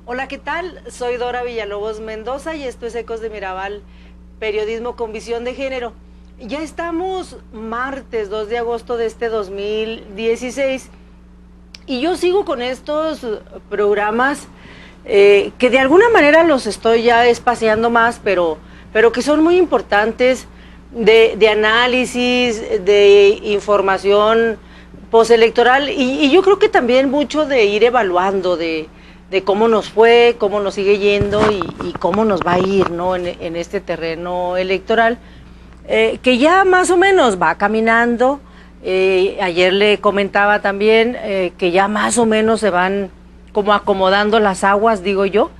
Hola, ¿qué tal? Soy Dora Villalobos Mendoza y esto es Ecos de Mirabal, periodismo con visión de género. Ya estamos martes 2 de agosto de este 2016 y yo sigo con estos programas que de alguna manera los estoy ya espaciando más, pero que son muy importantes de análisis, de información postelectoral y yo creo que también mucho de ir evaluando de cómo nos fue, cómo nos sigue yendo y cómo nos va a ir, ¿no? en este terreno electoral, que ya más o menos va caminando. Ayer le comentaba también que ya más o menos se van como acomodando las aguas, digo yo,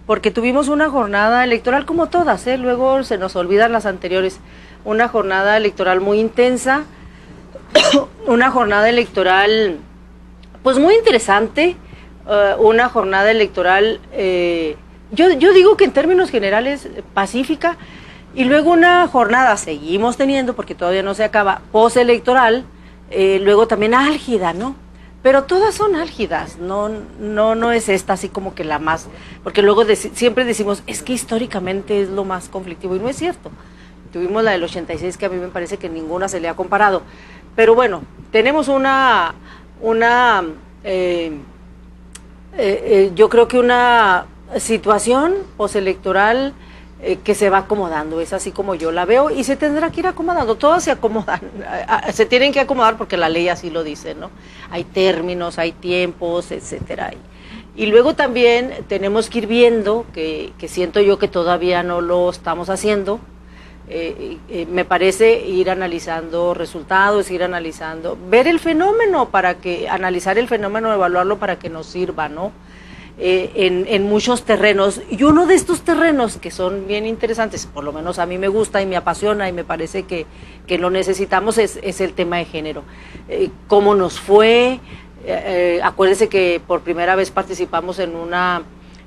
porque tuvimos una jornada electoral como todas, luego se nos olvidan las anteriores, una jornada electoral muy intensa, una jornada electoral pues muy interesante, una jornada electoral, yo digo que en términos generales pacífica, y luego una jornada, seguimos teniendo, porque todavía no se acaba, postelectoral, luego también álgida, ¿no? Pero todas son álgidas, no es esta así como que la más, porque luego siempre decimos, es que históricamente es lo más conflictivo, y no es cierto. Tuvimos la del 86, que a mí me parece que ninguna se le ha comparado. Pero bueno, tenemos yo creo que una situación postelectoral que se va acomodando, es así como yo la veo, y se tendrá que ir acomodando, todas se acomodan, se tienen que acomodar porque la ley así lo dice, ¿no? Hay términos, hay tiempos, etcétera. Y luego también tenemos que ir viendo, que siento yo que todavía no lo estamos haciendo, me parece ir analizando resultados, ir analizando, ver el fenómeno analizar el fenómeno, evaluarlo para que nos sirva, ¿no? En muchos terrenos, y uno de estos terrenos que son bien interesantes, por lo menos a mí me gusta y me apasiona y me parece que lo necesitamos, es el tema de género. ¿Cómo nos fue? Acuérdense que por primera vez participamos en una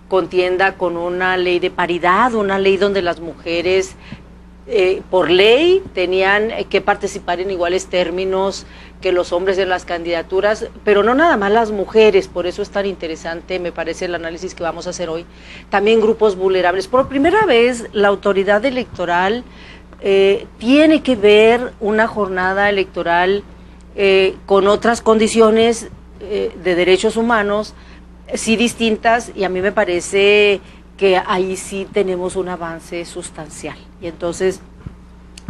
contienda con una ley de paridad, una ley donde las mujeres por ley tenían que participar en iguales términos que los hombres en las candidaturas, pero no nada más las mujeres, por eso es tan interesante, me parece, el análisis que vamos a hacer hoy. También grupos vulnerables. Por primera vez la autoridad electoral tiene que ver una jornada electoral con otras condiciones de derechos humanos, sí distintas, y a mí me parece que ahí sí tenemos un avance sustancial. Y entonces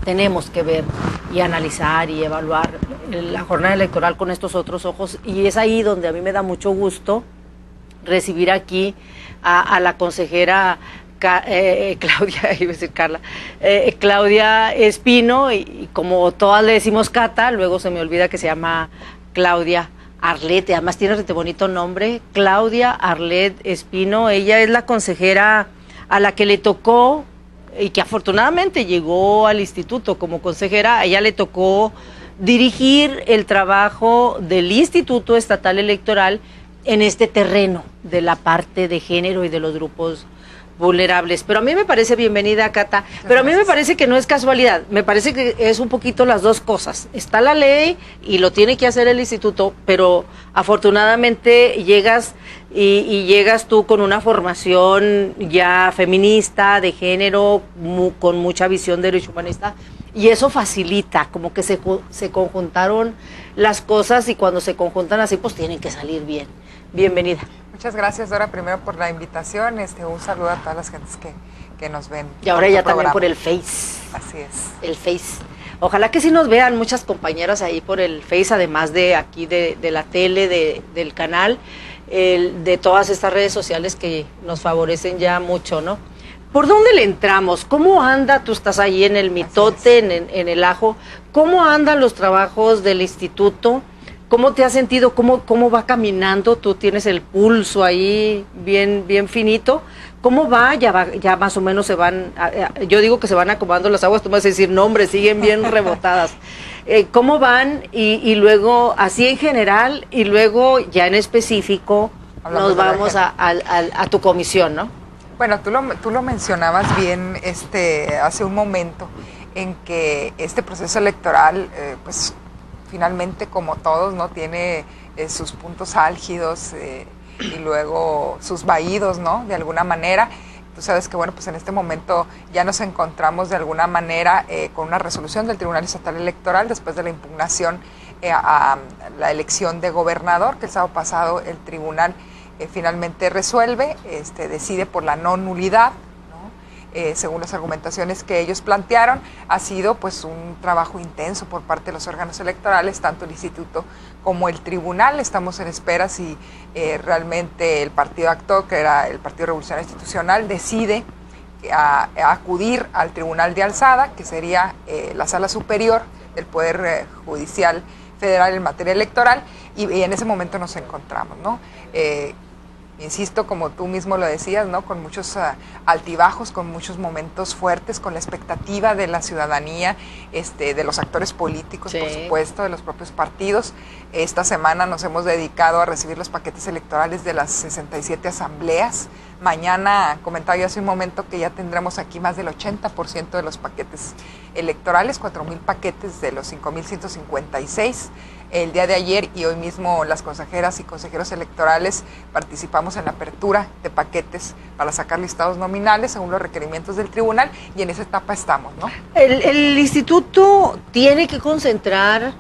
tenemos que ver y analizar y evaluar la jornada electoral con estos otros ojos, y es ahí donde a mí me da mucho gusto recibir aquí a la consejera Claudia, iba a decir Carla, Claudia Espino, y como todas le decimos Cata, luego se me olvida que se llama Claudia Arlet, además tiene este bonito nombre, Claudia Arlet Espino. Ella es la consejera a la que le tocó, y que afortunadamente llegó al instituto como consejera, a ella le tocó dirigir el trabajo del Instituto Estatal Electoral en este terreno de la parte de género y de los grupos vulnerables. Pero a mí me parece, bienvenida Cata, pero a mí me parece que no es casualidad, me parece que es un poquito las dos cosas. Está la ley y lo tiene que hacer el instituto, pero afortunadamente llegas llegas tú con una formación ya feminista, de género, con mucha visión de derecho humanista, y eso facilita, como que se conjuntaron las cosas, y cuando se conjuntan así, pues tienen que salir bien. Bienvenida. Muchas gracias, Dora, primero por la invitación. Un saludo a todas las gentes que nos ven. Y ahora ya también por el Face. Así es. El Face. Ojalá que sí nos vean muchas compañeras ahí por el Face, además de aquí de la tele, del canal, de todas estas redes sociales que nos favorecen ya mucho, ¿no? ¿Por dónde le entramos? ¿Cómo anda? Tú estás ahí en el mitote, en el ajo. ¿Cómo andan los trabajos del instituto? ¿Cómo te has sentido? ¿Cómo va caminando? Tú tienes el pulso ahí bien finito. ¿Cómo va? Ya más o menos se van, yo digo que se van acomodando las aguas, tú me vas a decir, no hombre, siguen bien rebotadas. ¿Cómo van? Y luego, así en general, y luego ya en específico, nos vamos a tu comisión, ¿no? Bueno, tú lo mencionabas bien hace un momento, en que este proceso electoral, pues finalmente, como todos, ¿no?, tiene sus puntos álgidos, y luego sus vaídos, ¿no? De alguna manera. Tú sabes que, bueno, pues en este momento ya nos encontramos de alguna manera con una resolución del Tribunal Estatal Electoral después de la impugnación a la elección de gobernador, que el sábado pasado el tribunal finalmente resuelve, decide por la no nulidad, según las argumentaciones que ellos plantearon. Ha sido pues un trabajo intenso por parte de los órganos electorales, tanto el instituto como el tribunal. Estamos en espera si realmente el partido actor, que era el Partido Revolucionario Institucional, decide a acudir al tribunal de alzada, que sería la sala superior del Poder Judicial Federal en materia electoral, y en ese momento nos encontramos, ¿no? Insisto, como tú mismo lo decías, ¿no? Con muchos altibajos, con muchos momentos fuertes, con la expectativa de la ciudadanía, de los actores políticos, sí, por supuesto, de los propios partidos. Esta semana nos hemos dedicado a recibir los paquetes electorales de las 67 asambleas. Mañana, comentaba yo hace un momento que ya tendremos aquí más del 80% de los paquetes electorales, 4,000 paquetes de los 5,156. El día de ayer y hoy mismo las consejeras y consejeros electorales participamos en la apertura de paquetes para sacar listados nominales según los requerimientos del tribunal, y en esa etapa estamos, ¿no? El instituto tiene que concentrar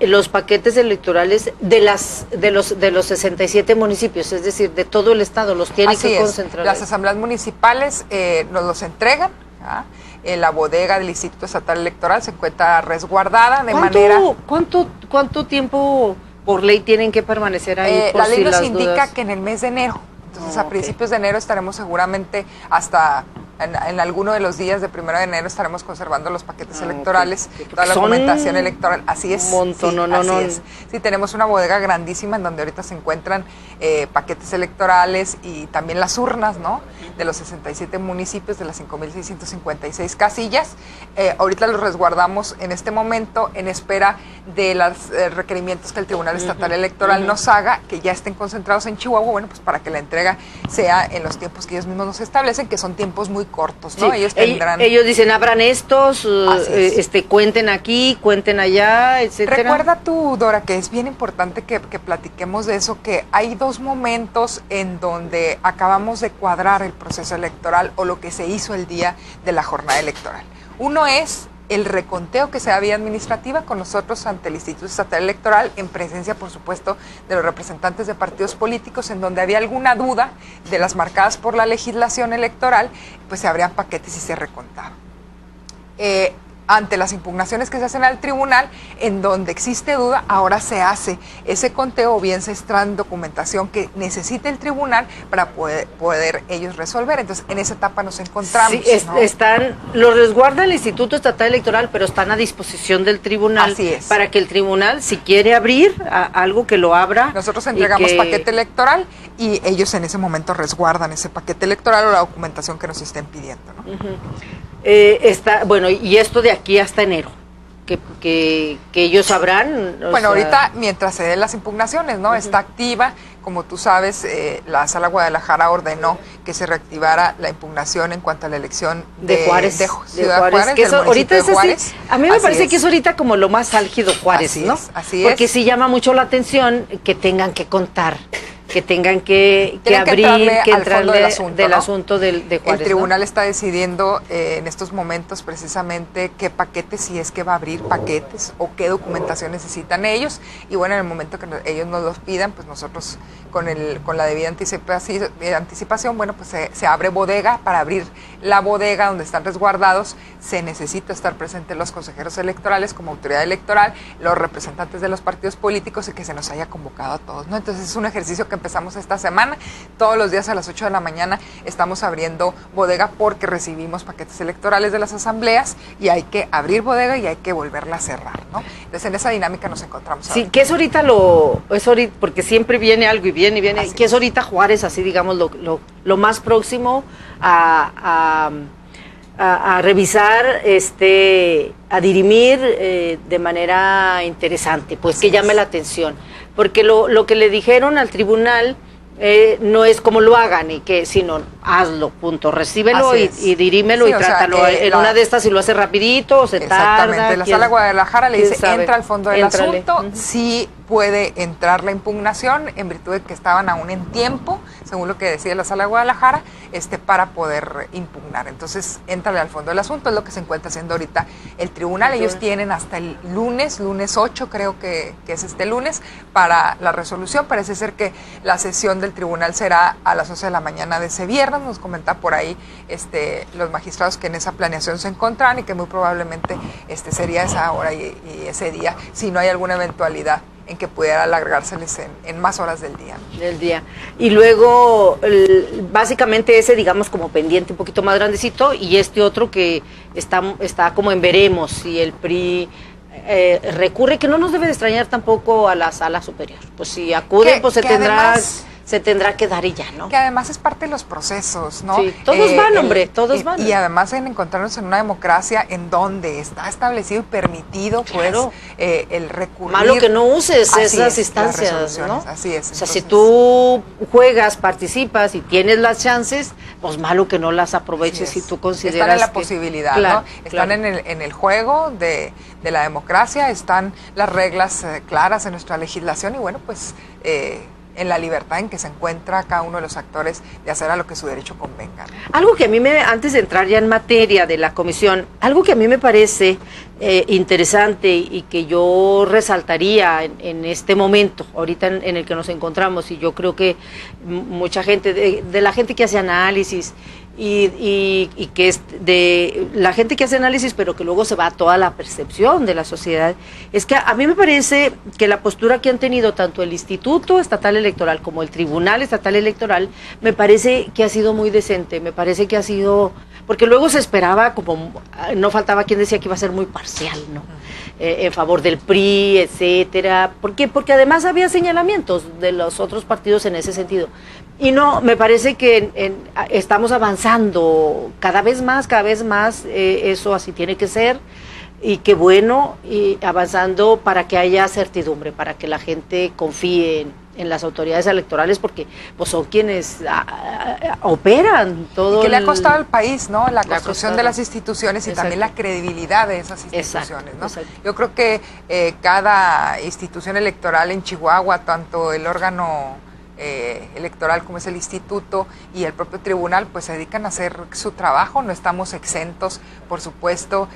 los paquetes electorales de los 67 municipios, es decir, de todo el estado, los tiene que concentrar. Las asambleas municipales nos los entregan, ¿ah? La bodega del Instituto Estatal Electoral se encuentra resguardada de manera... ¿Cuánto tiempo por ley tienen que permanecer ahí? La ley nos indica que en el mes de enero. Entonces, a principios de enero estaremos seguramente hasta... En alguno de los días de 1 de enero estaremos conservando los paquetes electorales, toda la documentación electoral. Así es. Un montón, así es. Sí, tenemos una bodega grandísima en donde ahorita se encuentran paquetes electorales y también las urnas, ¿no? De los 67 municipios, de las 5,656 casillas. Ahorita los resguardamos en este momento en espera de los requerimientos que el Tribunal Estatal Electoral nos haga, que ya estén concentrados en Chihuahua, bueno, pues para que la entrega sea en los tiempos que ellos mismos nos establecen, que son tiempos muy cortos, ¿no? Sí, ellos dicen, abran estos, cuenten aquí, cuenten allá, etcétera. Recuerda tú, Dora, que es bien importante que platiquemos de eso, que hay dos momentos en donde acabamos de cuadrar el proceso electoral o lo que se hizo el día de la jornada electoral. Uno es el reconteo que se da vía administrativa con nosotros ante el Instituto Estatal Electoral, en presencia, por supuesto, de los representantes de partidos políticos, en donde había alguna duda de las marcadas por la legislación electoral, pues se abrían paquetes y se recontaba. Ante las impugnaciones que se hacen al tribunal, en donde existe duda, ahora se hace ese conteo o bien se extraen documentación que necesita el tribunal para poder ellos resolver. Entonces, en esa etapa nos encontramos. Sí, ¿no? Los resguarda el Instituto Estatal Electoral, pero están a disposición del tribunal. Así es. Para que el tribunal, si quiere abrir algo, que lo abra. Nosotros entregamos paquete electoral y ellos en ese momento resguardan ese paquete electoral o la documentación que nos estén pidiendo, ¿no? Bueno, y esto de aquí hasta enero, que ellos sabrán. Bueno, ahorita mientras se den las impugnaciones, ¿no? Está activa, como tú sabes, la Sala Guadalajara ordenó que se reactivara la impugnación en cuanto a la elección de Juárez, de Ciudad Juárez, que eso, ahorita de Juárez. A mí me parece que es ahorita como lo más álgido Juárez, ¿no? Así es. Porque sí llama mucho la atención que tengan que contar, que tengan que abrir, que entrarle del asunto de Juárez. El tribunal, ¿no? está decidiendo en estos momentos precisamente qué paquetes, si es que va a abrir paquetes o qué documentación necesitan ellos, y bueno, en el momento que ellos nos los pidan, pues nosotros con la debida anticipación, bueno, pues se abre bodega. Para abrir la bodega donde están resguardados se necesita estar presentes los consejeros electorales como autoridad electoral, los representantes de los partidos políticos, y que se nos haya convocado a todos, ¿no? Entonces es un ejercicio que empezamos esta semana. Todos los días a las 8 de la mañana estamos abriendo bodega porque recibimos paquetes electorales de las asambleas y hay que abrir bodega y hay que volverla a cerrar, ¿no? Entonces en esa dinámica nos encontramos ahora. Sí, que es ahorita porque siempre viene algo y viene, así que es ahorita Juárez, así digamos, lo más próximo a revisar, a dirimir de manera interesante, pues así que llame la atención. Porque lo que le dijeron al tribunal no es como lo hagan, sino hazlo, punto, recíbelo y dirímelo sí, y trátalo. En una de estas si lo hace rapidito o se tarda. Exactamente, la Sala Guadalajara le dice, sabe? entra al fondo del Éntrale. asunto, sí puede entrar la impugnación en virtud de que estaban aún en tiempo, según lo que decía la Sala Guadalajara, para poder impugnar. Entonces, éntrale al fondo del asunto, es lo que se encuentra haciendo ahorita el tribunal. Ellos tienen hasta el lunes 8, creo que es este lunes, para la resolución. Parece ser que la sesión del tribunal será a las 11 de la mañana de ese viernes. Nos comenta por ahí los magistrados que en esa planeación se encuentran y que muy probablemente sería esa hora y ese día, si no hay alguna eventualidad en que pudiera alargárseles en más horas del día. Y luego, básicamente ese, digamos, como pendiente un poquito más grandecito, y este otro que está como en veremos, si el PRI recurre, que no nos debe de extrañar tampoco a la sala superior. Pues si acude, pues se tendrá que dar y ya, ¿no? Que además es parte de los procesos, ¿no? Sí, todos van, hombre, todos van. Y además en encontrarnos en una democracia en donde está establecido y permitido, claro, pues, el recurrir. Malo que no uses esas instancias, ¿no? Así es. O sea, si tú juegas, participas y tienes las chances, pues malo que no las aproveches si tú consideras están en la posibilidad, claro, ¿no? Están en el juego de la democracia, están las reglas claras en nuestra legislación y bueno, pues en la libertad en que se encuentra cada uno de los actores de hacer a lo que su derecho convenga. Algo que a mí antes de entrar ya en materia de la comisión, algo que a mí me parece interesante y que yo resaltaría en este momento, ahorita en el que nos encontramos, y yo creo que mucha gente, de la gente que hace análisis, y que es de la gente que hace análisis, pero que luego se va a toda la percepción de la sociedad, es que a mí me parece que la postura que han tenido tanto el Instituto Estatal Electoral como el Tribunal Estatal Electoral, me parece que ha sido muy decente, me parece que ha sido, porque luego se esperaba, como no faltaba quien decía que iba a ser muy parcial, ¿no? En favor del PRI, etcétera. ¿Por qué? Porque además había señalamientos de los otros partidos en ese sentido. Y no, me parece que estamos avanzando cada vez más, eso así tiene que ser, y qué bueno, y avanzando para que haya certidumbre, para que la gente confíe en las autoridades electorales, porque pues son quienes operan todo. Y que le ha costado al país, ¿no? La construcción de las instituciones y también la credibilidad de esas instituciones, ¿no? Yo creo que cada institución electoral en Chihuahua, tanto el órgano electoral como es el instituto y el propio tribunal, pues se dedican a hacer su trabajo. No estamos exentos, por supuesto,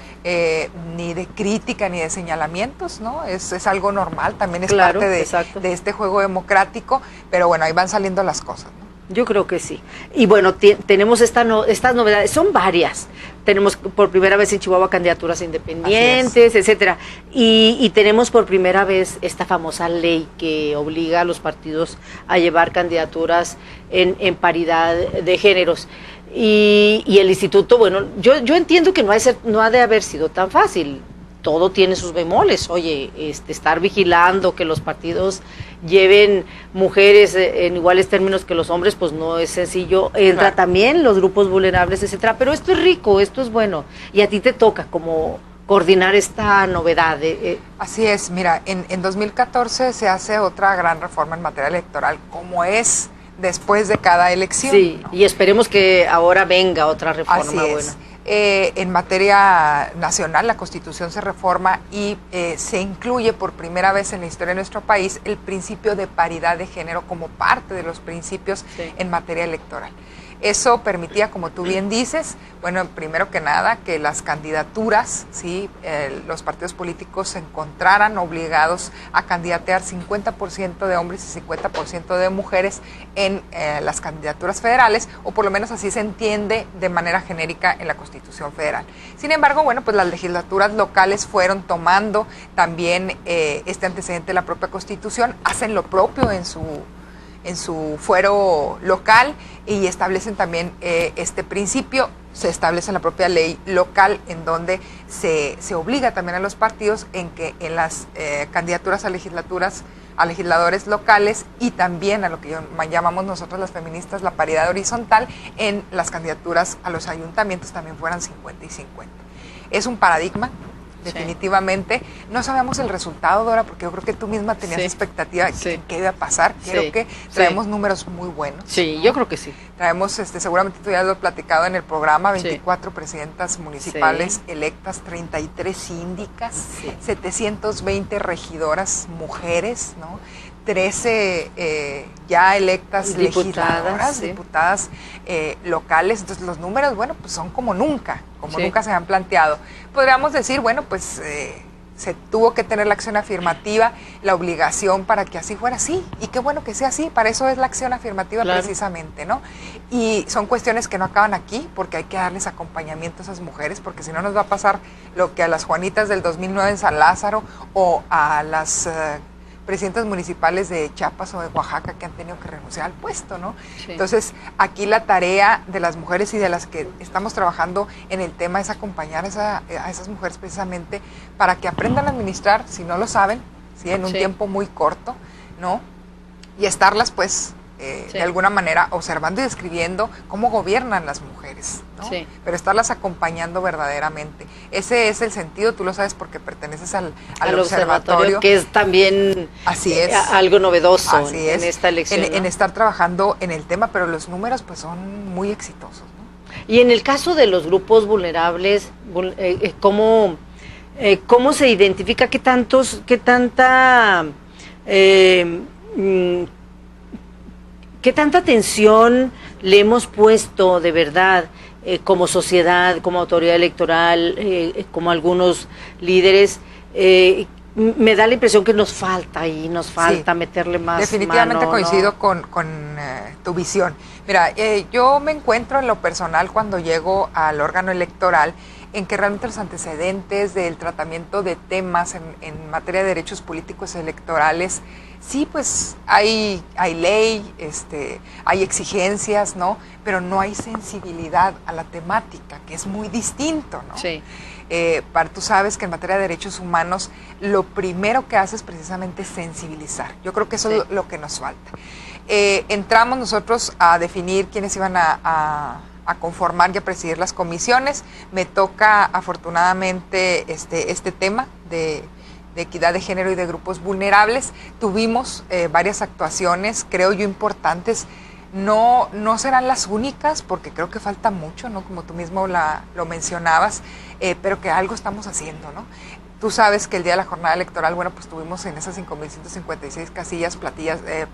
ni de crítica ni de señalamientos, ¿no? Es algo normal, también es parte de este juego democrático, pero bueno, ahí van saliendo las cosas, ¿no? Yo creo que sí. Y bueno, tenemos estas novedades, son varias. Tenemos por primera vez en Chihuahua candidaturas independientes, etcétera. Y tenemos por primera vez esta famosa ley que obliga a los partidos a llevar candidaturas en paridad de géneros. Y el instituto, bueno, yo entiendo que no ha de haber sido tan fácil. Todo tiene sus bemoles. Oye, estar vigilando que los partidos lleven mujeres en iguales términos que los hombres, pues no es sencillo. Entra también los grupos vulnerables, etcétera. Pero esto es rico, esto es bueno. Y a ti te toca como coordinar esta novedad. Así es. Mira, en 2014 se hace otra gran reforma en materia electoral, como es después de cada elección. Sí, ¿no? Y esperemos que ahora venga otra reforma. Así es. Buena. En materia nacional, la Constitución se reforma y se incluye por primera vez en la historia de nuestro país el principio de paridad de género como parte de los principios en materia electoral. Eso permitía, como tú bien dices, bueno, primero que nada, que las candidaturas, ¿sí? Los partidos políticos se encontraran obligados a candidatear 50% de hombres y 50% de mujeres en las candidaturas federales, o por lo menos así se entiende de manera genérica en la Constitución Federal. Sin embargo, bueno, pues las legislaturas locales fueron tomando también este antecedente de la propia Constitución, hacen lo propio en su fuero local y establecen también este principio. Se establece en la propia ley local en donde se obliga también a los partidos en que en las candidaturas a legisladores locales y también a lo que llamamos nosotros las feministas la paridad horizontal, en las candidaturas a los ayuntamientos también fueran 50 y 50. Es un paradigma definitivamente. No sabemos el resultado, Dora, porque yo creo que tú misma tenías expectativa de qué iba a pasar. Creo que traemos números muy buenos. Sí, ¿no? Yo creo que sí. Traemos, seguramente tú ya lo has platicado en el programa, 24 presidentas municipales electas, 33 síndicas, 720 regidoras mujeres, ¿no? 13 ya electas legisladoras, diputadas locales. Entonces los números, bueno, pues son como nunca se han planteado. Podríamos decir, bueno, pues se tuvo que tener la acción afirmativa, la obligación para que así fuera así. Y qué bueno que sea así, para eso es la acción afirmativa precisamente, ¿no? Y son cuestiones que no acaban aquí, porque hay que darles acompañamiento a esas mujeres, porque si no nos va a pasar lo que a las Juanitas del 2009 en San Lázaro o a las presidentas municipales de Chiapas o de Oaxaca que han tenido que renunciar al puesto, ¿no? Entonces, aquí la tarea de las mujeres y de las que estamos trabajando en el tema es acompañar a esas mujeres precisamente para que aprendan a administrar, si no lo saben, en un tiempo muy corto, ¿no? Y estarlas, pues, de alguna manera observando y describiendo cómo gobiernan las mujeres, ¿no? Pero estarlas acompañando verdaderamente. Ese es el sentido, tú lo sabes porque perteneces al observatorio, que es también algo novedoso en esta elección. En estar trabajando en el tema, pero los números pues son muy exitosos, ¿no? Y en el caso de los grupos vulnerables, ¿cómo se identifica qué tanta atención le hemos puesto de verdad como sociedad, como autoridad electoral, como algunos líderes? Me da la impresión que nos falta meterle más definitivamente mano, coincido, ¿no? con tu visión. Mira, yo me encuentro en lo personal cuando llego al órgano electoral en que realmente los antecedentes del tratamiento de temas en materia de derechos políticos electorales, sí, pues hay ley, hay exigencias, ¿no? Pero no hay sensibilidad a la temática, que es muy distinto, ¿no? Sí. Tú sabes que en materia de derechos humanos lo primero que hace es precisamente sensibilizar. Yo creo que eso es lo que nos falta. Entramos nosotros a definir quiénes iban a conformar y a presidir las comisiones. Me toca afortunadamente este tema de equidad de género y de grupos vulnerables. Tuvimos varias actuaciones, creo yo, importantes. No serán las únicas, porque creo que falta mucho, ¿no? Como tú mismo lo mencionabas, pero que algo estamos haciendo, ¿no? Tú sabes que el día de la jornada electoral, bueno, pues tuvimos en esas 5.156 casillas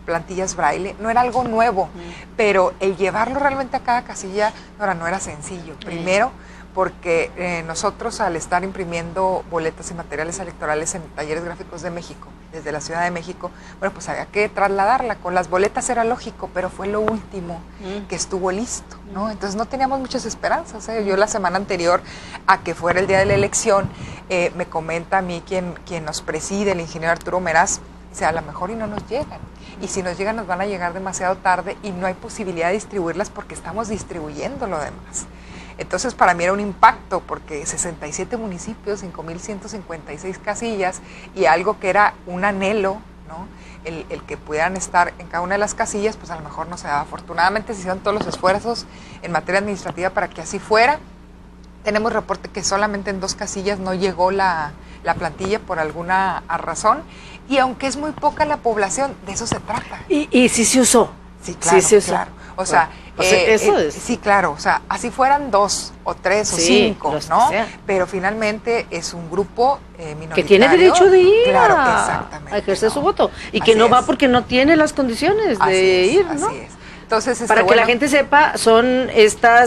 plantillas braille. No era algo nuevo, pero el llevarlo realmente a cada casilla no era sencillo. Primero, porque nosotros, al estar imprimiendo boletas y materiales electorales en Talleres Gráficos de México, desde la Ciudad de México, bueno, pues había que trasladarla. Con las boletas era lógico, pero fue lo último que estuvo listo, ¿no? Entonces no teníamos muchas esperanzas, ¿eh? Yo la semana anterior a que fuera el día de la elección, me comenta a mí quien nos preside, el ingeniero Arturo Meraz, dice, a lo mejor y no nos llegan. Y si nos llegan, nos van a llegar demasiado tarde y no hay posibilidad de distribuirlas porque estamos distribuyendo lo demás. Entonces, para mí era un impacto, porque 67 municipios, 5.156 casillas, y algo que era un anhelo, ¿no? El que pudieran estar en cada una de las casillas, pues a lo mejor no se daba. Afortunadamente se hicieron todos los esfuerzos en materia administrativa para que así fuera. Tenemos reporte que solamente en 2 casillas no llegó la plantilla por alguna razón, y aunque es muy poca la población, de eso se trata. ¿Y sí se usó? Sí, claro, sí se usó. claro. O sea, eso es. sí, claro, o sea, así fueran 2 o 3 o 5, ¿no? Pero finalmente es un grupo minoritario. Que tiene derecho de ir exactamente, a ejercer su voto. Y que no va porque no tiene las condiciones de ir, ¿no? Así es. Entonces, para que la gente sepa, son esta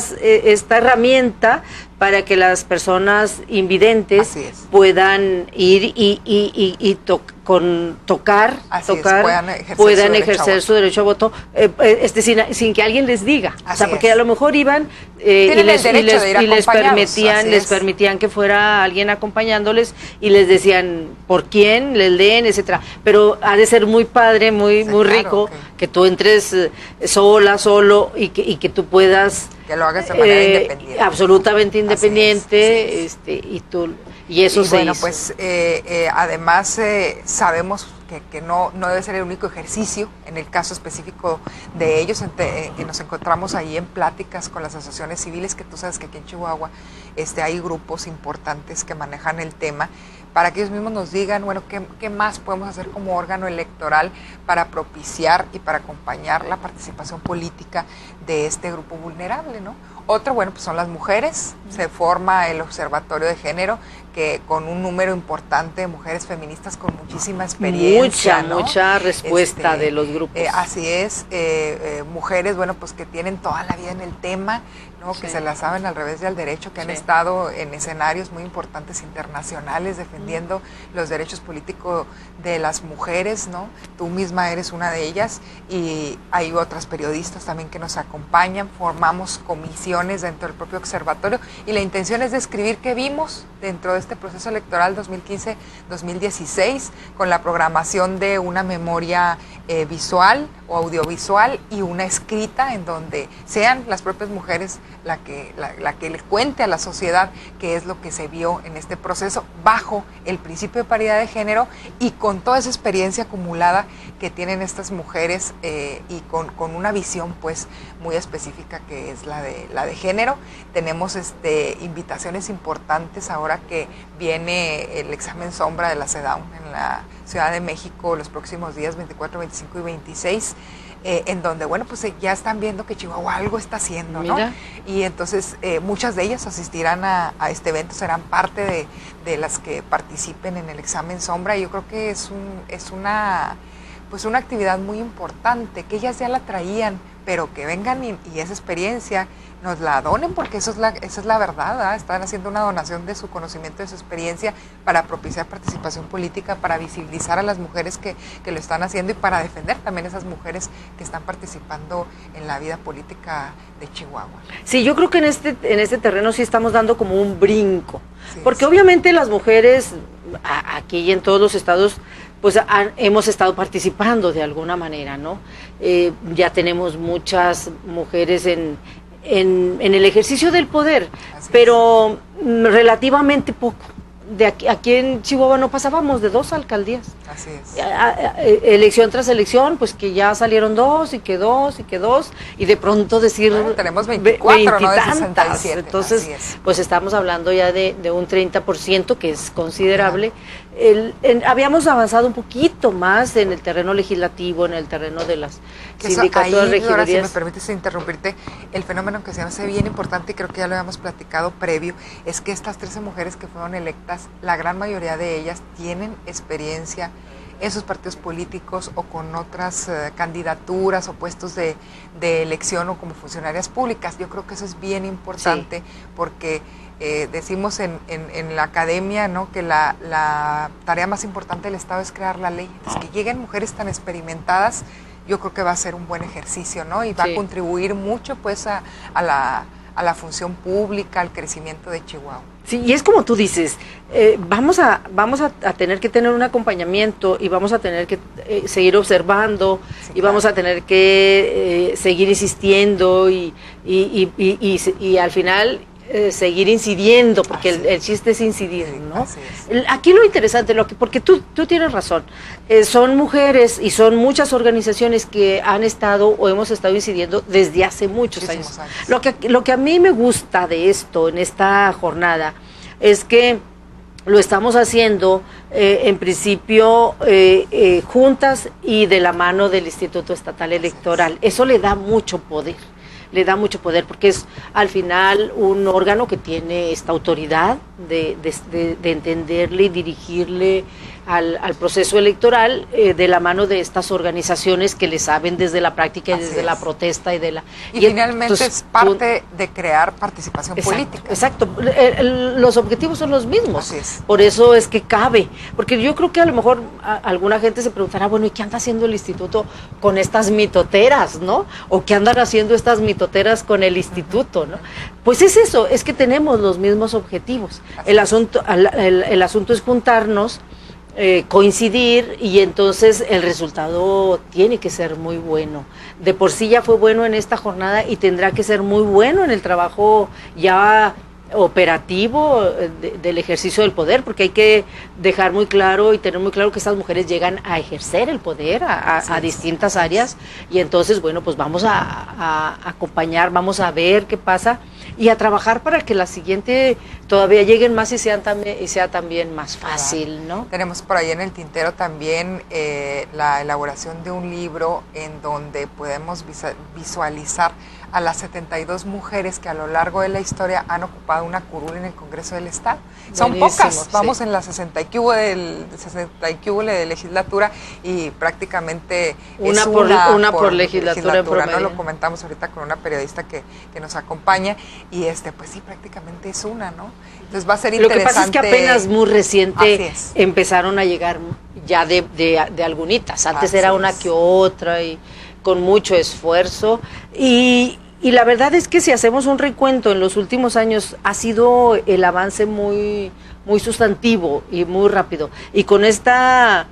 herramienta para que las personas invidentes puedan ir y tocar, puedan ejercer su derecho a voto, sin que alguien les diga. O sea, porque a lo mejor iban y les permitían que fuera alguien acompañándoles y les decían por quién, les leen, etcétera. Pero ha de ser muy padre, muy rico, que tú entres solo y que tú puedas... Que lo hagas de manera independiente. Absolutamente independiente, y eso se bueno, hizo. Pues además sabemos que no debe ser el único ejercicio. En el caso específico de ellos, que nos encontramos ahí en pláticas con las asociaciones civiles, que tú sabes que aquí en Chihuahua hay grupos importantes que manejan el tema, para que ellos mismos nos digan, bueno, qué más podemos hacer como órgano electoral para propiciar y para acompañar la participación política de este grupo vulnerable, ¿no? Otro, bueno, pues son las mujeres. Se forma el Observatorio de Género, que con un número importante de mujeres feministas con muchísima experiencia. Mucha respuesta de los grupos. Así es, mujeres, bueno, pues que tienen toda la vida en el tema, ¿no? Sí. Que se la saben al revés y al derecho, que han estado en escenarios muy importantes internacionales defendiendo los derechos políticos de las mujeres, ¿no? Tú misma eres una de ellas, y hay otras periodistas también que nos acompañan. Formamos comisiones dentro del propio observatorio, y la intención es describir qué vimos dentro de este proceso electoral 2015-2016, con la programación de una memoria visual o audiovisual y una escrita, en donde sean las propias mujeres la que les cuente a la sociedad qué es lo que se vio en este proceso, bajo el principio de paridad de género y con toda esa experiencia acumulada que tienen estas mujeres, y con una visión pues muy específica, que es la de género. Tenemos invitaciones importantes ahora que viene el examen sombra de la CEDAW en la Ciudad de México los próximos días 24, 25 y 26, en donde, bueno, pues ya están viendo que Chihuahua algo está haciendo, ¿no? Mira. Y entonces muchas de ellas asistirán a este evento, serán parte de las que participen en el examen sombra, y yo creo que es una actividad muy importante, que ellas ya la traían, pero que vengan y esa experiencia nos la donen, porque esa es la verdad, ¿verdad? Están haciendo una donación de su conocimiento, de su experiencia, para propiciar participación política, para visibilizar a las mujeres que lo están haciendo, y para defender también a esas mujeres que están participando en la vida política de Chihuahua. Sí, yo creo que en este terreno sí estamos dando como un brinco, sí, porque sí. Obviamente las mujeres aquí y en todos los estados pues hemos estado participando de alguna manera, ¿no? Ya tenemos muchas mujeres en el ejercicio del poder, pero relativamente poco. Aquí en Chihuahua no pasábamos de 2 alcaldías. Así es. Elección tras elección, pues que ya salieron 2 y que 2 y que 2, y de pronto decir... Bueno, tenemos 24, no de 67. Entonces, pues estamos hablando ya de un 30%, que es considerable. Habíamos avanzado un poquito más en el terreno legislativo, en el terreno de las sindicaturas, regidurías. Ahora, si me permites interrumpirte, el fenómeno que se hace bien importante, y creo que ya lo habíamos platicado previo, es que estas 13 mujeres que fueron electas, la gran mayoría de ellas tienen experiencia en sus partidos políticos o con otras candidaturas o puestos de elección o como funcionarias públicas. Yo creo que eso es bien importante, sí, porque decimos en la academia, ¿no?, que la tarea más importante del Estado es crear la ley. Entonces, que lleguen mujeres tan experimentadas, yo creo que va a ser un buen ejercicio, ¿no? Y va a contribuir mucho pues a la función pública, al crecimiento de Chihuahua. Sí, y es como tú dices, vamos a tener que tener un acompañamiento, y vamos a tener que seguir observando, sí, y claro, vamos a tener que seguir insistiendo y al final seguir incidiendo, porque el chiste es incidir, ¿no? Así es. Aquí lo interesante, porque tú tienes razón, son mujeres y son muchas organizaciones que han estado o hemos estado incidiendo desde hace muchos años. Lo que a mí me gusta de esto, en esta jornada, es que lo estamos haciendo en principio juntas y de la mano del Instituto Estatal Electoral. Eso le da mucho poder. Porque es al final un órgano que tiene esta autoridad de entenderle y dirigirle al proceso electoral, de la mano de estas organizaciones que le saben desde la práctica y desde la protesta y finalmente entonces, es parte de crear participación política. Exacto, los objetivos son los mismos. Así es. Por eso es que cabe, porque yo creo que a lo mejor alguna gente se preguntará, bueno, ¿y qué anda haciendo el instituto con estas mitoteras, no? ¿O qué andan haciendo estas mitoteras con el instituto, no? Pues es eso, es que tenemos los mismos objetivos. El asunto es juntarnos, coincidir, y entonces el resultado tiene que ser muy bueno. De por sí ya fue bueno en esta jornada y tendrá que ser muy bueno en el trabajo ya operativo del ejercicio del poder, porque hay que dejar muy claro y tener muy claro que estas mujeres llegan a ejercer el poder a distintas áreas, y entonces, bueno, pues vamos a acompañar, vamos a ver qué pasa y a trabajar para que la siguiente todavía lleguen más y sea también más fácil, ¿no? Tenemos por ahí en el tintero también la elaboración de un libro en donde podemos visualizar a las 72 mujeres que a lo largo de la historia han ocupado una curul en el Congreso del Estado. Son pocas, vamos en la 60 y de legislatura, y prácticamente una por legislatura en promedio. ¿no? Lo comentamos ahorita con una periodista que nos acompaña, y pues sí, prácticamente es una, ¿no? Entonces va a ser interesante. Lo que pasa es que apenas muy reciente empezaron a llegar ya de algunitas, antes era una que otra, y con mucho esfuerzo, y la verdad es que si hacemos un recuento en los últimos años ha sido el avance muy sustantivo y muy rápido, y con estas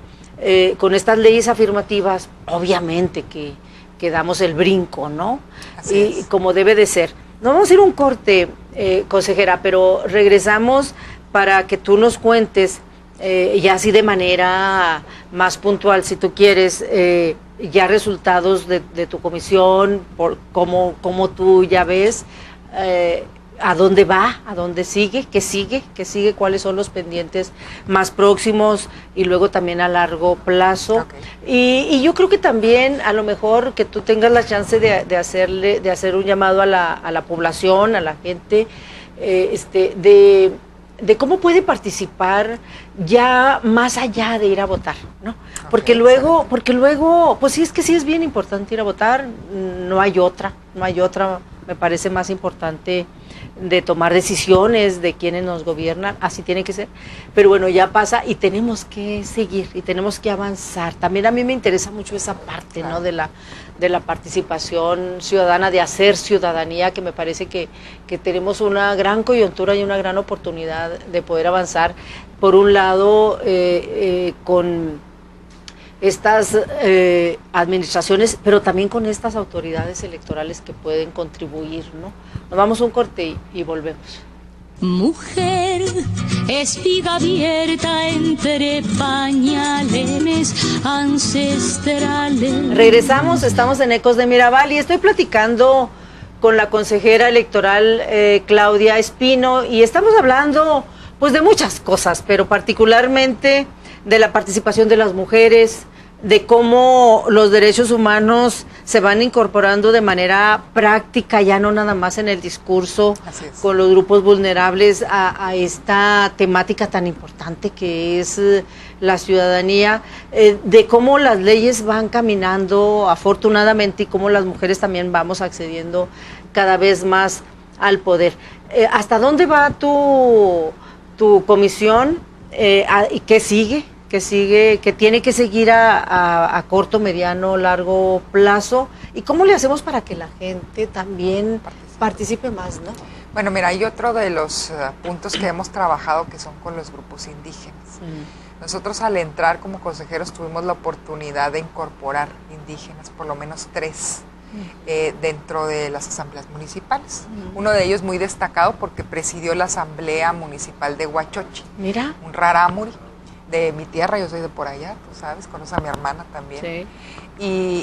leyes afirmativas obviamente que damos el brinco, ¿no? Y como debe de ser. Nos vamos a ir a un corte, consejera, pero regresamos para que tú nos cuentes ya así de manera más puntual, si tú quieres, ya resultados de tu comisión, por cómo tú ya ves a dónde va, a dónde sigue, qué sigue, cuáles son los pendientes más próximos y luego también a largo plazo. Y yo creo que también a lo mejor que tú tengas la chance de hacer un llamado a la población, a la gente, de cómo puede participar ya más allá de ir a votar, ¿no? Porque luego, pues sí, es que sí es bien importante ir a votar, no hay otra, me parece más importante de tomar decisiones de quienes nos gobiernan, así tiene que ser, pero bueno, ya pasa y tenemos que seguir y tenemos que avanzar. También a mí me interesa mucho esa parte, ¿no? de la participación ciudadana, de hacer ciudadanía, que me parece que tenemos una gran coyuntura y una gran oportunidad de poder avanzar, por un lado, con estas administraciones, pero también con estas autoridades electorales que pueden contribuir, ¿no? Nos vamos a un corte y volvemos. Mujer, espiga abierta entre pañales ancestrales. Regresamos, estamos en Ecos de Mirabal y estoy platicando con la consejera electoral Claudia Espino, y estamos hablando pues de muchas cosas, pero particularmente de la participación de las mujeres, de cómo los derechos humanos se van incorporando de manera práctica, ya no nada más en el discurso, con los grupos vulnerables, a esta temática tan importante que es la ciudadanía, de cómo las leyes van caminando afortunadamente y cómo las mujeres también vamos accediendo cada vez más al poder. ¿Hasta dónde va tu comisión? ¿Y qué sigue? Que tiene que seguir a corto, mediano, largo plazo, y cómo le hacemos para que la gente también participe más, ¿no? Bueno, mira, hay otro de los puntos que hemos trabajado que son con los grupos indígenas. Nosotros al entrar como consejeros tuvimos la oportunidad de incorporar indígenas, por lo menos 3, dentro de las asambleas municipales. Uno de ellos muy destacado porque presidió la asamblea municipal de Huachochi. Mira. Un rarámuri de mi tierra, yo soy de por allá, tú sabes, conoces a mi hermana también. Sí.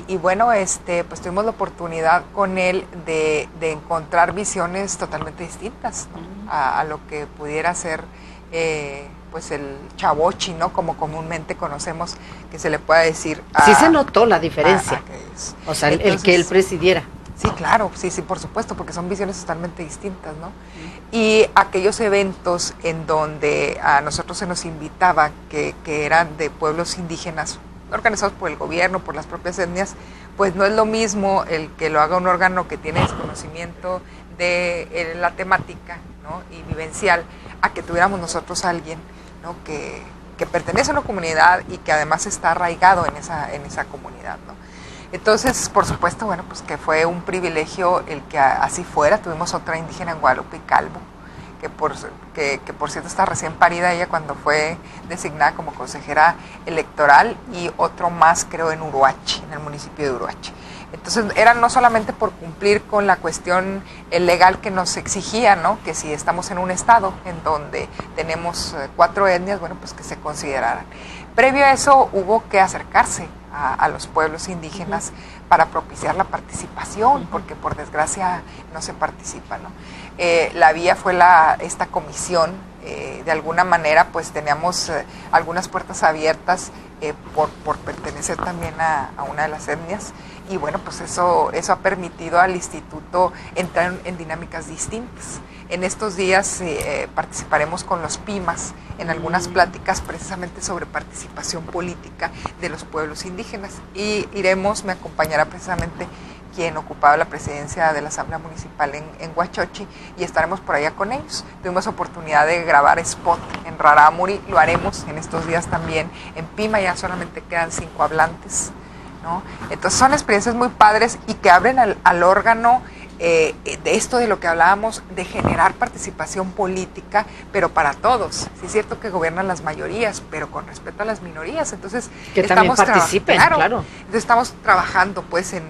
Y bueno, pues tuvimos la oportunidad con él de encontrar visiones totalmente distintas, ¿no? a lo que pudiera ser pues el chavochi, ¿no? Como comúnmente conocemos, que se le pueda decir. Sí se notó la diferencia. O sea, entonces, el que él presidiera. Sí, claro, sí, por supuesto, porque son visiones totalmente distintas, ¿no? Y aquellos eventos en donde a nosotros se nos invitaba, que eran de pueblos indígenas, organizados por el gobierno, por las propias etnias, pues no es lo mismo el que lo haga un órgano que tiene desconocimiento de la temática, ¿no? Y vivencial, a que tuviéramos nosotros a alguien, ¿no? que pertenece a una comunidad y que además está arraigado en esa comunidad, ¿no? Entonces, por supuesto, bueno, pues que fue un privilegio el que así fuera. Tuvimos otra indígena en Guadalupe Calvo, que por cierto está recién parida ella cuando fue designada como consejera electoral, y otro más creo en Uruachi, en el municipio de Uruachi. Entonces era no solamente por cumplir con la cuestión legal que nos exigía, ¿no? Que si estamos en un estado en donde tenemos 4 etnias, bueno, pues que se consideraran. Previo a eso hubo que acercarse a los pueblos indígenas para propiciar la participación, porque por desgracia no se participa, ¿no? La vía fue esta comisión, de alguna manera pues teníamos algunas puertas abiertas por pertenecer también a una de las etnias, y bueno, pues eso ha permitido al instituto entrar en dinámicas distintas. En estos días participaremos con los PIMAS en algunas pláticas precisamente sobre participación política de los pueblos indígenas, y me acompañará precisamente quien ocupaba la presidencia de la Asamblea Municipal en Huachochi, y estaremos por allá con ellos. Tuvimos oportunidad de grabar spot en Rarámuri, lo haremos en estos días también en Pima, ya solamente quedan 5 hablantes, ¿no? Entonces son experiencias muy padres y que abren al órgano de esto de lo que hablábamos, de generar participación política, pero para todos. Sí es cierto que gobiernan las mayorías, pero con respeto a las minorías. Entonces que también participen, claro. Entonces estamos trabajando pues en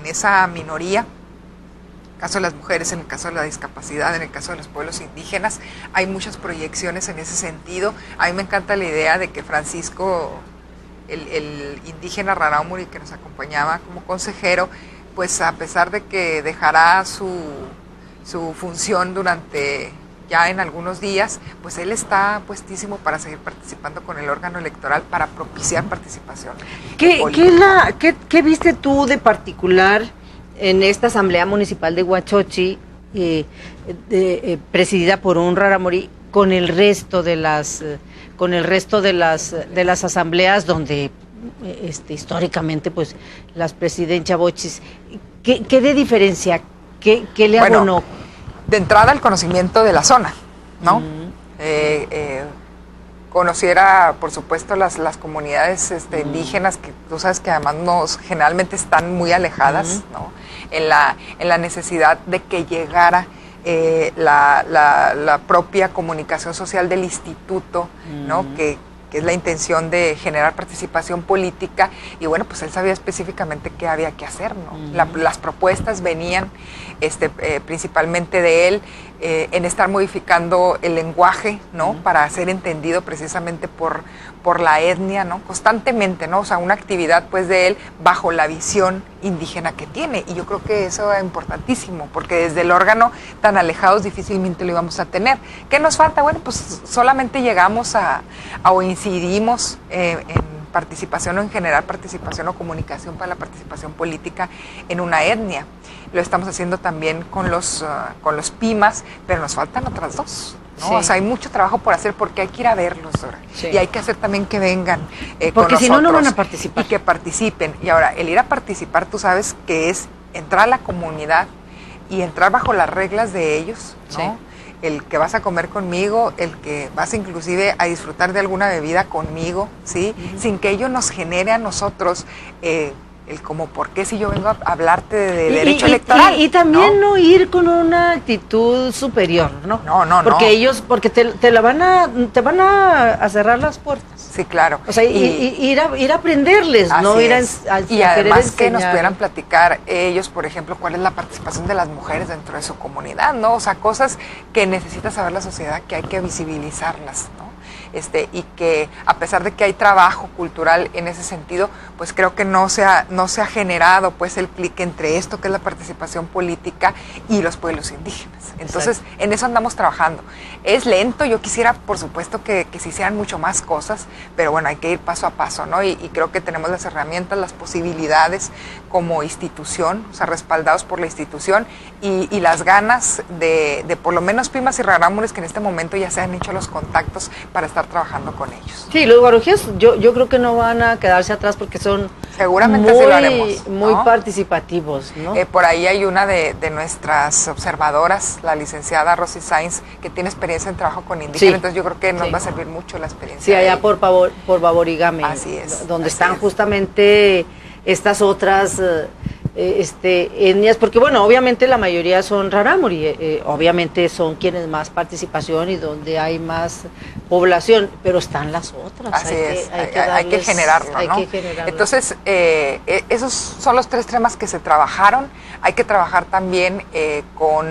esa minoría. En el caso de las mujeres, en el caso de la discapacidad, en el caso de los pueblos indígenas, hay muchas proyecciones en ese sentido. A mí me encanta la idea de que Francisco, el indígena Rarámuri que nos acompañaba como consejero, pues a pesar de que dejará su función durante ya en algunos días, pues él está puestísimo para seguir participando con el órgano electoral para propiciar participación. ¿Qué viste tú de particular en esta Asamblea Municipal de Huachochi, presidida por un Rarámuri, con el resto de las asambleas donde históricamente pues las presidencias bochis, ¿qué de diferencia? ¿Qué le abonó? De entrada el conocimiento de la zona, ¿no? Conociera, por supuesto, las comunidades indígenas, que tú sabes que además generalmente están muy alejadas, ¿no? En la necesidad de que llegara la propia comunicación social del instituto, ¿no? Que es la intención de generar participación política, y bueno, pues él sabía específicamente qué había que hacer, ¿no? Las propuestas venían principalmente de él, en estar modificando el lenguaje, ¿no? Para ser entendido precisamente por la etnia, ¿no? Constantemente, ¿no? O sea, una actividad pues de él bajo la visión indígena que tiene, y yo creo que eso es importantísimo, porque desde el órgano tan alejados difícilmente lo íbamos a tener. ¿Qué nos falta? Bueno, pues solamente llegamos o incidimos en participación o en generar participación o comunicación para la participación política en una etnia. Lo estamos haciendo también con los PIMAS, pero nos faltan otras 2. ¿no? Sí. O sea, hay mucho trabajo por hacer porque hay que ir a verlos ahora. Sí. Y hay que hacer también que vengan porque si no, no van a participar. Y que participen. Y ahora, el ir a participar, tú sabes que es entrar a la comunidad y entrar bajo las reglas de ellos, ¿no? Sí. El que vas a comer conmigo, el que vas inclusive a disfrutar de alguna bebida conmigo, ¿sí? Sin que ello nos genere a nosotros el como, ¿por qué si yo vengo a hablarte de derecho electoral? Y también no ir con una actitud superior, ¿no? No. Porque ellos, porque te van a cerrar las puertas. Sí, claro. O sea, ir a aprenderles, no ir a y además que nos pudieran platicar ellos, por ejemplo, cuál es la participación de las mujeres dentro de su comunidad, ¿no? O sea, cosas que necesita saber la sociedad, que hay que visibilizarlas, ¿no? Y que a pesar de que hay trabajo cultural en ese sentido, pues creo que no se ha generado pues el clic entre esto que es la participación política y los pueblos indígenas. Entonces, exacto, en eso andamos trabajando. Es lento, yo quisiera, por supuesto, que se hicieran mucho más cosas, pero bueno, hay que ir paso a paso, ¿no? Y creo que tenemos las herramientas, las posibilidades como institución, o sea, respaldados por la institución y las ganas de por lo menos PIMAS y Rarámuris, que en este momento ya se han hecho los contactos para estar trabajando con ellos. Sí, los guarojíes yo creo que no van a quedarse atrás porque son seguramente sí lo haremos, muy participativos, ¿no? Por ahí hay una de nuestras observadoras, la licenciada Rosy Sainz, que tiene experiencia en trabajo con indígenas, sí, entonces yo creo que nos va a servir mucho la experiencia. Sí, allá por Baborigame. Así es. Donde así están es. justamente estas otras etnias, porque bueno, obviamente la mayoría son rarámuri, obviamente son quienes más participación y donde hay más población, pero están las otras. Así hay que generarlo, ¿no? Hay que generarlo. Entonces, esos son los 3 temas que se trabajaron. Hay que trabajar también con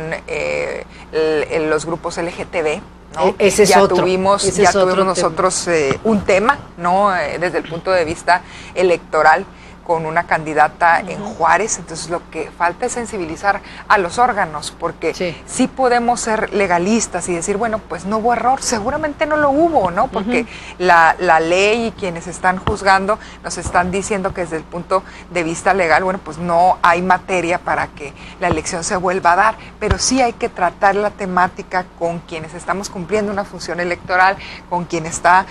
los grupos LGTB, ¿no? Ese es otro. Tuvimos nosotros un tema, ¿no? Desde el punto de vista electoral, con una candidata en Juárez. Entonces lo que falta es sensibilizar a los órganos, porque sí podemos ser legalistas y decir, bueno, pues no hubo error, seguramente no lo hubo, ¿no? Porque la ley y quienes están juzgando nos están diciendo que desde el punto de vista legal, bueno, pues no hay materia para que la elección se vuelva a dar, pero sí hay que tratar la temática con quienes estamos cumpliendo una función electoral, con quien está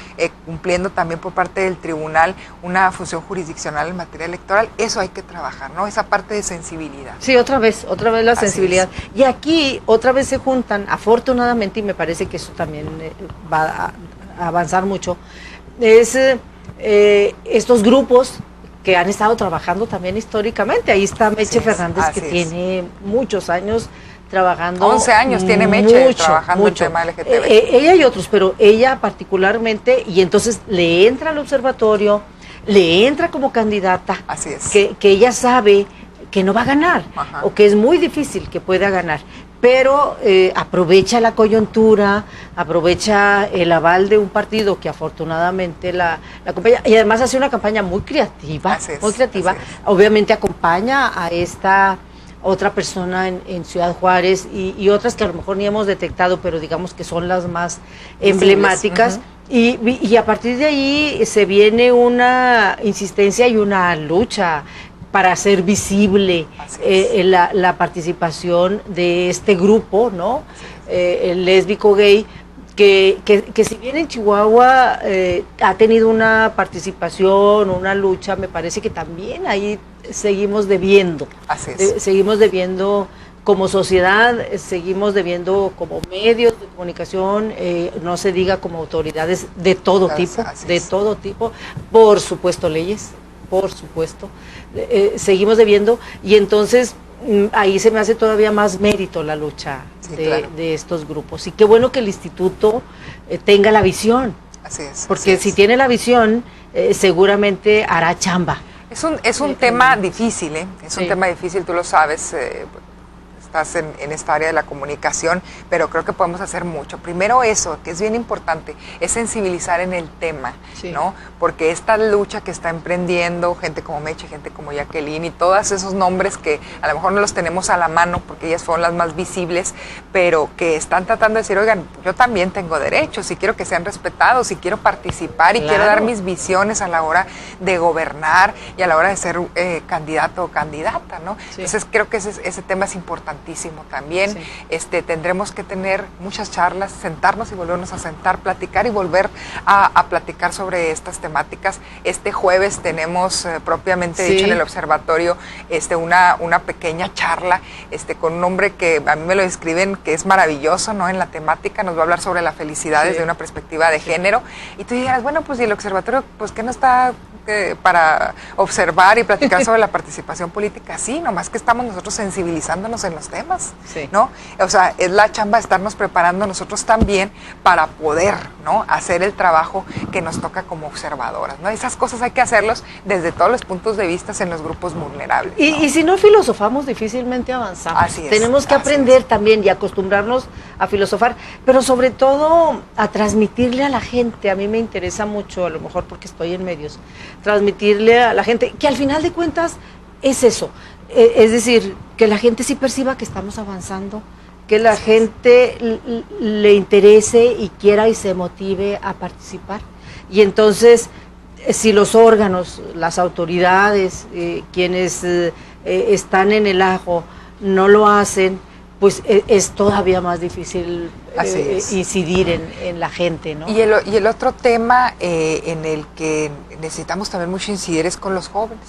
cumpliendo también por parte del tribunal una función jurisdiccional en materia electoral. Eso hay que trabajar, ¿no? Esa parte de sensibilidad. Sí, otra vez la sensibilidad. Y aquí otra vez se juntan, afortunadamente, y me parece que eso también va a avanzar mucho, es estos grupos que han estado trabajando también históricamente. Ahí está Meche Fernández, que tiene muchos años trabajando. 11 años tiene Meche trabajando el tema LGTB. Ella y otros, pero ella particularmente, y entonces le entra al observatorio, le entra como candidata. Así es. Que ella sabe que no va a ganar, o que es muy difícil que pueda ganar, pero aprovecha la coyuntura, aprovecha el aval de un partido que afortunadamente la acompaña, y además hace una campaña muy creativa, obviamente acompaña a esta otra persona en Ciudad Juárez y otras que a lo mejor ni hemos detectado, pero digamos que son las más emblemáticas. Y a partir de ahí se viene una insistencia y una lucha para hacer visible la participación de este grupo, ¿no? El lésbico gay, que si bien en Chihuahua ha tenido una participación, una lucha, me parece que también ahí seguimos debiendo. Seguimos debiendo como sociedad, seguimos debiendo como medios de comunicación, no se diga como autoridades de todo tipo, por supuesto leyes, por supuesto, seguimos debiendo, y entonces ahí se me hace todavía más mérito la lucha de estos grupos. Y qué bueno que el instituto tenga la visión, porque si tiene la visión, seguramente hará chamba. Es un tema difícil, es un tema difícil, tú lo sabes, estás en esta área de la comunicación, pero creo que podemos hacer mucho. Primero eso, que es bien importante, es sensibilizar en el tema, ¿no? Porque esta lucha que está emprendiendo gente como Meche, gente como Jacqueline y todos esos nombres que a lo mejor no los tenemos a la mano porque ellas fueron las más visibles, pero que están tratando de decir, oigan, yo también tengo derechos y quiero que sean respetados y quiero participar y quiero dar mis visiones a la hora de gobernar y a la hora de ser candidato o candidata, ¿no? Entonces creo que ese tema es importante también. Tendremos que tener muchas charlas, sentarnos y volvernos a sentar, platicar y volver a platicar sobre estas temáticas. Este jueves tenemos propiamente dicho en el observatorio una pequeña charla con un hombre que a mí me lo describen que es maravilloso, ¿no? En la temática nos va a hablar sobre la felicidad desde una perspectiva de género, y tú dirás, bueno, pues y el observatorio, pues ¿qué no está para observar y platicar sobre la participación política? Sí, nomás que estamos nosotros sensibilizándonos en los temas, ¿no? O sea, es la chamba de estarnos preparando nosotros también para poder, ¿no? Hacer el trabajo que nos toca como observadoras, ¿no? Esas cosas hay que hacerlos desde todos los puntos de vista en los grupos vulnerables, ¿no? Y si no filosofamos, difícilmente avanzamos. Tenemos que aprender también y acostumbrarnos a filosofar, pero sobre todo a transmitirle a la gente. A mí me interesa mucho, a lo mejor porque estoy en medios, transmitirle a la gente que al final de cuentas es eso, es decir, que la gente sí perciba que estamos avanzando, que la gente le interese y quiera y se motive a participar. Y entonces, si los órganos, las autoridades, quienes están en el ajo, no lo hacen, pues es todavía más difícil incidir en la gente, ¿no? Y el otro tema en el que necesitamos también mucho incidir es con los jóvenes.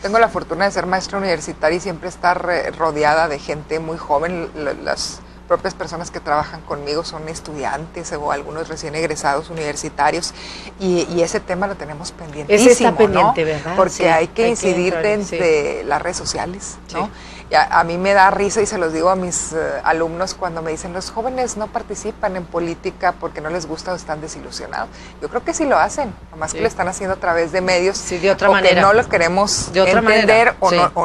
Tengo la fortuna de ser maestra universitaria y siempre estar rodeada de gente muy joven. Las propias personas que trabajan conmigo son estudiantes o algunos recién egresados universitarios, y ese tema lo tenemos pendientísimo, ese está pendiente, ¿no? ¿verdad? Porque Sí, hay que incidir sí. desde las redes sociales, ¿no? Sí. Y a mí me da risa, y se los digo a mis alumnos cuando me dicen, los jóvenes no participan en política porque no les gusta o están desilusionados. Yo creo que sí lo hacen, nomás Sí. que lo están haciendo a través de medios, Sí, de otra o manera. que no lo queremos De otra entender, manera, sí. o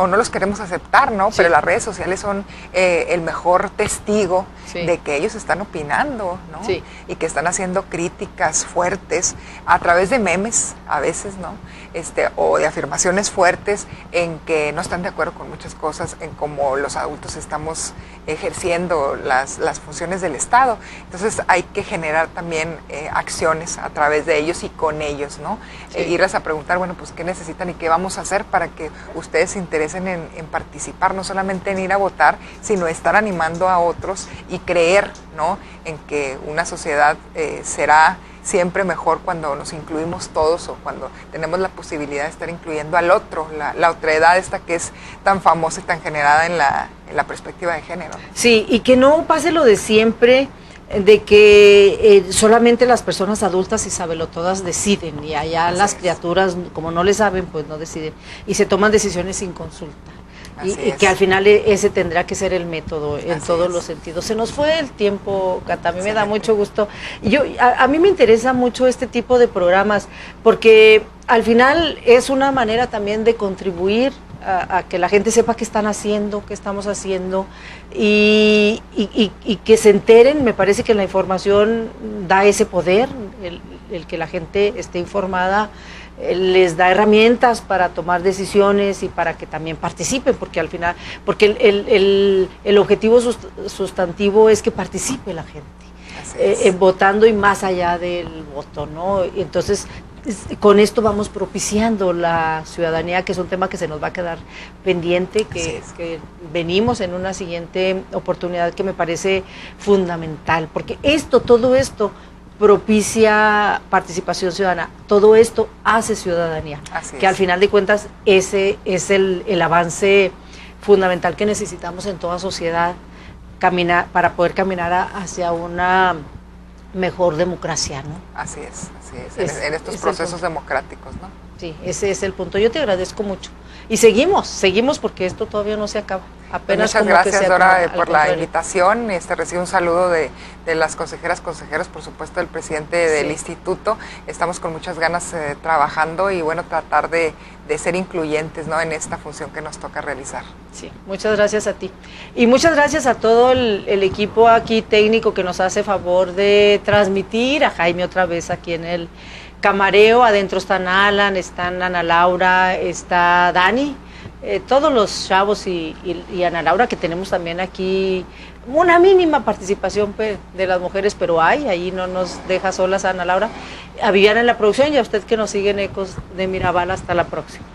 no los queremos aceptar, ¿no? Sí. Pero las redes sociales son el mejor testigo Sí. de que ellos están opinando, ¿no? Sí. Y que están haciendo críticas fuertes a través de memes a veces, ¿no? O de afirmaciones fuertes en que no están de acuerdo con muchas cosas, en cómo los adultos estamos ejerciendo las funciones del Estado. Entonces hay que generar también acciones a través de ellos y con ellos, ¿no? Sí. Irles a preguntar, bueno, pues qué necesitan y qué vamos a hacer para que ustedes se interesen en participar, no solamente en ir a votar, sino estar animando a otros y creer, ¿no?, en que una sociedad será siempre mejor cuando nos incluimos todos, o cuando tenemos la posibilidad de estar incluyendo al otro, la otredad esta que es tan famosa y tan generada en la perspectiva de género. Sí, y que no pase lo de siempre, de que solamente las personas adultas y sabelotodas deciden, y allá Así las es. criaturas, como no le saben, pues no deciden, y se toman decisiones sin consulta. Y Así es. que al final ese tendrá que ser el método en Así todos es. los sentidos. Se nos fue el tiempo, Cata, a mí me da Excelente. mucho gusto. Y a mí me interesa mucho este tipo de programas, porque al final es una manera también de contribuir a que la gente sepa qué están haciendo, qué estamos haciendo, y que se enteren. Me parece que la información da ese poder, el que la gente esté informada les da herramientas para tomar decisiones y para que también participen, porque al final, porque el objetivo sustantivo es que participe la gente, Así es. votando y más allá del voto, ¿no? Y entonces, con esto vamos propiciando la ciudadanía, que es un tema que se nos va a quedar pendiente, que venimos en una siguiente oportunidad, que me parece fundamental, porque todo esto propicia participación ciudadana, todo esto hace ciudadanía, Así que es. al final de cuentas ese es el avance fundamental que necesitamos en toda sociedad para poder caminar hacia una mejor democracia, ¿no? Así es, en estos procesos democráticos, ¿no? Sí, ese es el punto. Yo te agradezco mucho. Y seguimos porque esto todavía no se acaba. Apenas Muchas como que gracias, se Dora, acaba, por al la contrario. invitación. Recibo un saludo de las consejeros, por supuesto, del presidente del Sí. instituto. Estamos con muchas ganas trabajando y, bueno, tratar de ser incluyentes, ¿no?, en esta función que nos toca realizar. Sí, muchas gracias a ti. Y muchas gracias a todo el equipo aquí técnico que nos hace favor de transmitir, a Jaime otra vez aquí en el camareo. Adentro están Alan, están Ana Laura, está Dani, todos los chavos y Ana Laura, que tenemos también aquí una mínima participación de las mujeres, pero ahí no nos deja solas Ana Laura. A Viviana en la producción y a usted que nos sigue en Ecos de Mirabal. Hasta la próxima.